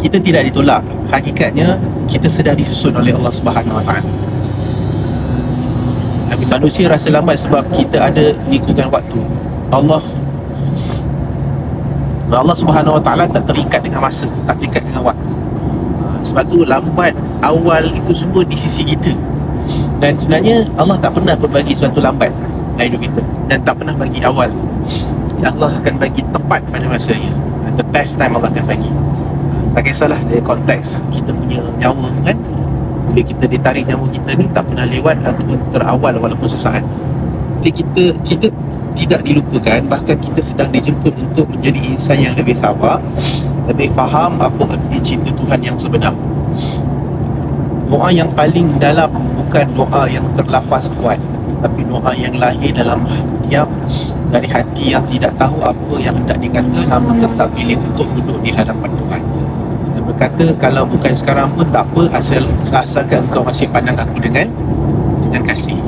kita tidak ditolak. Hakikatnya kita sedang disusun oleh Allah Subhanahu Wa Taala. Manusia rasa lambat sebab kita ada lingkungan waktu. Allah Subhanahu Wa Taala tak terikat dengan masa, tak terikat dengan waktu. Sebab tu lambat awal itu semua di sisi kita. Dan sebenarnya Allah tak pernah berbagi suatu lambat dalam hidup kita, dan tak pernah bagi awal. Allah akan bagi tepat pada masanya. The best time Allah akan bagi. Tak kisahlah dari konteks kita punya nyawa kan, bila kita ditarik nyawa kita ni tak pernah lewat ataupun terawal walaupun sesaat. Jadi kita tidak dilupakan, bahkan kita sedang dijemput untuk menjadi insan yang lebih sabar, lebih faham apa arti cinta Tuhan yang sebenar. Doa yang paling dalam bukan doa yang terlafaz kuat, tapi doa yang lahir dalam diam dari hati yang tidak tahu apa yang hendak dikata, namun tetap pilih untuk duduk di hadapan Tuhan. Dan berkata, kalau bukan sekarang pun tak apa, asalkan engkau masih pandang aku dengan kasih.